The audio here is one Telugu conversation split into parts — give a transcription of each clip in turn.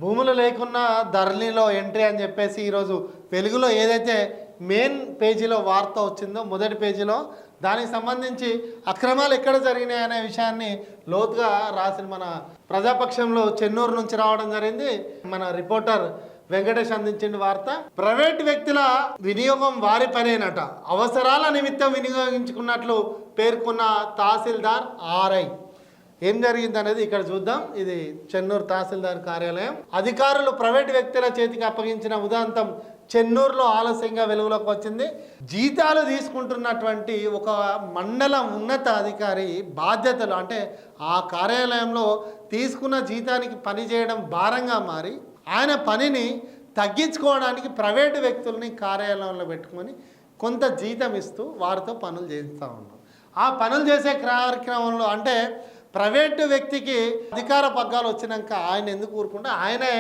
భూములు లేకున్నా ధరణిలో ఎంట్రీ అని చెప్పేసి ఈరోజు వెలుగులో ఏదైతే మెయిన్ పేజీలో వార్త వచ్చిందో మొదటి పేజీలో దానికి సంబంధించి అక్రమాలు ఎక్కడ జరిగినాయి అనే విషయాన్ని లోతుగా రాసిన మన ప్రజాపక్షంలో చెన్నూరు నుంచి రావడం జరిగింది. మన రిపోర్టర్ వెంకటేష్ అందించిన వార్త. ప్రైవేట్ వ్యక్తుల వినియోగం వారి పనేనట, అవసరాల నిమిత్తం వినియోగించుకున్నట్లు పేర్కొన్న తహసీల్దార్ ఆర్ఐ. ఏం జరిగింది అనేది ఇక్కడ చూద్దాం. ఇది చెన్నూరు తహసీల్దార్ కార్యాలయం. అధికారులు ప్రైవేట్ వ్యక్తుల చేతికి అప్పగించిన ఉదాంతం చెన్నూరులో ఆలస్యంగా వెలుగులోకి వచ్చింది. జీతాలు తీసుకుంటున్నటువంటి ఒక మండల ఉన్నత అధికారి బాధ్యతలు అంటే ఆ కార్యాలయంలో తీసుకున్న జీతానికి పని చేయడం భారంగా మారి ఆయన పనిని తగ్గించుకోవడానికి ప్రైవేటు వ్యక్తుల్ని కార్యాలయంలో పెట్టుకొని కొంత జీతం ఇస్తూ వారితో పనులు చేస్తూ ఉన్నారు. ఆ పనులు చేసే కార్యక్రమంలో అంటే ప్రైవేటు వ్యక్తికి అధికార పగ్గాలు వచ్చినాక ఆయన ఎందుకు ఊరుకుంటే ఆయనే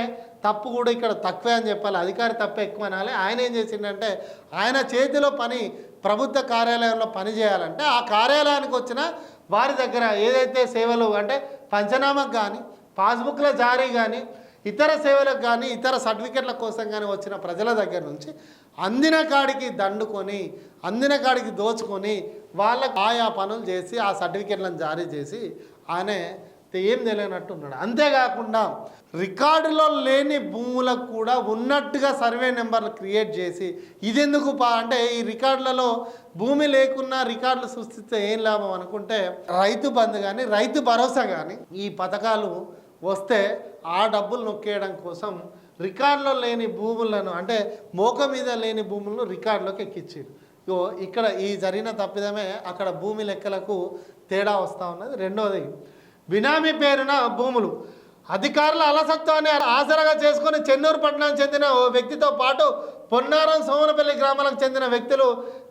తప్పు కూడా ఇక్కడ తక్కువే అని చెప్పాలి, అధికారి తప్పు ఎక్కువ అనాలి. ఆయన ఏం చేసిండంటే ఆయన చేతిలో పని ప్రభుత్వ కార్యాలయంలో పని చేయాలంటే ఆ కార్యాలయానికి వచ్చిన వారి దగ్గర ఏదైతే సేవలు అంటే పంచనామాకు కానీ పాస్బుక్ల జారీ కానీ ఇతర సేవలకు కానీ ఇతర సర్టిఫికెట్ల కోసం కానీ వచ్చిన ప్రజల దగ్గర నుంచి అందిన కాడికి దండుకొని అందిన కాడికి దోచుకొని వాళ్ళకు ఆయా పనులు చేసి ఆ సర్టిఫికెట్లను జారీ చేసి ఆయన ఏం తెలియనట్టు ఉన్నాడు. అంతేకాకుండా రికార్డులో లేని భూములకు కూడా ఉన్నట్టుగా సర్వే నెంబర్లు క్రియేట్ చేసి ఇదెందుకు అంటే ఈ రికార్డులలో భూమి లేకున్నా రికార్డులు సృష్టిస్తే ఏం లాభం అనుకుంటే రైతు బంధు కానీ రైతు భరోసా కానీ ఈ పథకాలు వస్తే ఆ డబ్బులు నొక్కేయడం కోసం రికార్డులో లేని భూములను అంటే మోక మీద లేని భూములను రికార్డులోకి ఎక్కించారు. ఇక్కడ ఈ జరిగిన తప్పిదమే అక్కడ భూమి లెక్కలకు తేడా వస్తూ ఉన్నది. రెండోది బినామీ పేరున భూములు అధికారుల అలసత్వాన్ని ఆసరాగా చేసుకుని చెన్నూరు పట్టణానికి చెందిన ఓ వ్యక్తితో పాటు పొన్నారం సోమనపల్లి గ్రామాలకు చెందిన వ్యక్తులు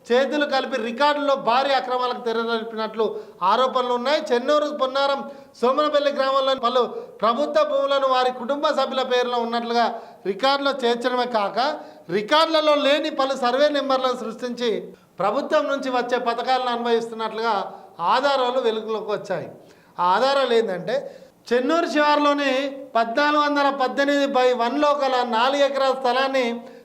చేతులు కలిపి రికార్డుల్లో భారీ అక్రమాలకు తెరలిపినట్లు ఆరోపణలు ఉన్నాయి. చెన్నూరు పొన్నారం సోమనపల్లి గ్రామంలోని పలు ప్రభుత్వ భూములను వారి కుటుంబ సభ్యుల పేరులో ఉన్నట్లుగా రికార్డులో చేర్చడమే కాక రికార్డులలో లేని పలు సర్వే నెంబర్లను సృష్టించి ప్రభుత్వం నుంచి వచ్చే పథకాలను అనుభవిస్తున్నట్లుగా ఆధారాలు వెలుగులోకి వచ్చాయి. ఆ ఆధారాలు ఏంటంటే చెన్నూరు శివారులోని 1418/1లో గల 4 ఎకరాల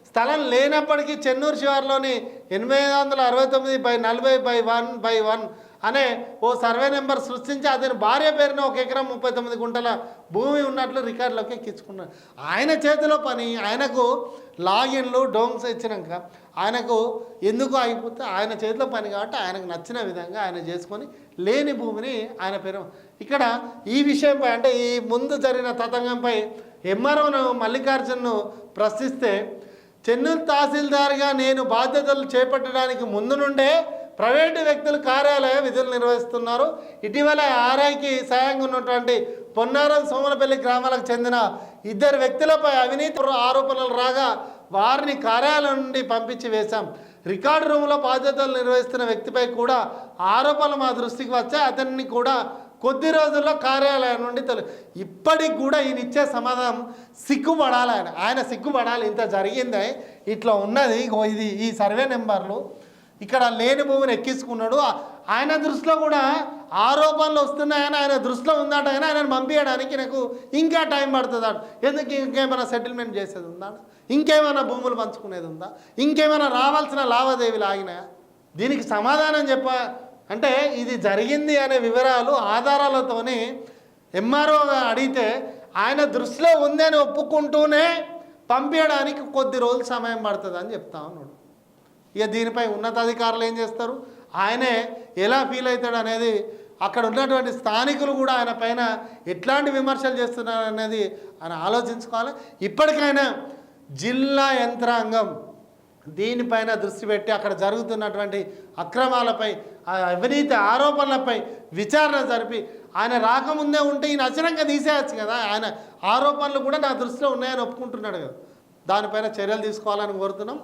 స్థలం లేనప్పటికీ చెన్నూరు శివారులోని 869/40/1 అనే ఓ సర్వే నెంబర్ సృష్టించి అతని భార్య పేరున 1 ఎకరం 39 గుంటల భూమి ఉన్నట్లు రికార్డులోకి ఎక్కించుకున్నాడు. ఆయన చేతిలో పని ఆయనకు లాగిన్లు డోంగ్స్ ఇచ్చినాక ఆయనకు ఎందుకు అయిపోతే ఆయన చేతిలో పని కాబట్టి ఆయనకు నచ్చిన విధంగా ఆయన చేసుకొని లేని భూమిని ఆయన పేరు. ఇక్కడ ఈ విషయంపై అంటే ఈ ముందు జరిగిన తతంగంపై ఎంఆర్ఓను మల్లికార్జున్ను ప్రశ్నిస్తే చెన్నూరు తహసీల్దార్గా నేను బాధ్యతలు చేపట్టడానికి ముందు నుండే ప్రైవేటు వ్యక్తులు కార్యాలయ విధులు నిర్వహిస్తున్నారు. ఇటీవల ఆర్ఐకి సాయంగా ఉన్నటువంటి పొన్నారం సోమనపల్లి గ్రామాలకు చెందిన 2 వ్యక్తులపై అవినీతి ఆరోపణలు రాగా వారిని కార్యాలయం నుండి పంపించి వేశాం. రికార్డు రూమ్లో బాధ్యతలు నిర్వహిస్తున్న వ్యక్తిపై కూడా ఆరోపణలు మా దృష్టికి వచ్చాయి. అతన్ని కూడా కొద్ది రోజుల్లో కార్యాలయం నుండి ఇప్పటికి కూడా ఈయన ఇచ్చే సమాధానం సిగ్గుపడాలి. ఆయన సిగ్గుపడాలి. ఇంత జరిగింది, ఇట్లా ఉన్నది, ఇది ఈ సర్వే నెంబర్లు ఇక్కడ లేని భూమిని ఎక్కించుకున్నాడు. ఆయన దృష్టిలో కూడా ఆరోపణలు వస్తున్నాయని ఆయన దృష్టిలో ఉందట. అయినా ఆయనను పంపించడానికి నాకు ఇంకా టైం పడుతుంది అట. ఎందుకు ఇంకేమైనా సెటిల్మెంట్ చేసేది ఉందా, ఇంకేమైనా భూములు పంచుకునేది ఉందా, ఇంకేమైనా రావాల్సిన లావాదేవీలు ఆగినాయా? దీనికి సమాధానం అంటే ఇది జరిగింది అనే వివరాలు ఆధారాలతోని ఎంఆర్ఓ అడిగితే ఆయన దృష్టిలో ఉంది అని ఒప్పుకుంటూనే పంపించడానికి కొద్ది రోజులు సమయం పడుతుంది అని చెప్తా ఉన్నాడు. ఇక దీనిపై ఉన్నతాధికారులు ఏం చేస్తారు, ఆయనే ఎలా ఫీల్ అవుతాడు అనేది అక్కడ ఉన్నటువంటి స్థానికులు కూడా ఆయన పైన ఎట్లాంటి విమర్శలు చేస్తున్నారు అనేది ఆయన ఆలోచించుకోవాలి. ఇప్పటికైనా జిల్లా యంత్రాంగం దీనిపైన దృష్టి పెట్టి అక్కడ జరుగుతున్నటువంటి అక్రమాలపై అవినీతి ఆరోపణలపై విచారణ జరిపి ఆయన రాకముందే ఉంటే ఈయన అచరంగా తీసేయచ్చు కదా. ఆయన ఆరోపణలు కూడా నా దృష్టిలో ఉన్నాయని ఒప్పుకుంటున్నాడు కదా, దానిపైన చర్యలు తీసుకోవాలని కోరుతున్నాం.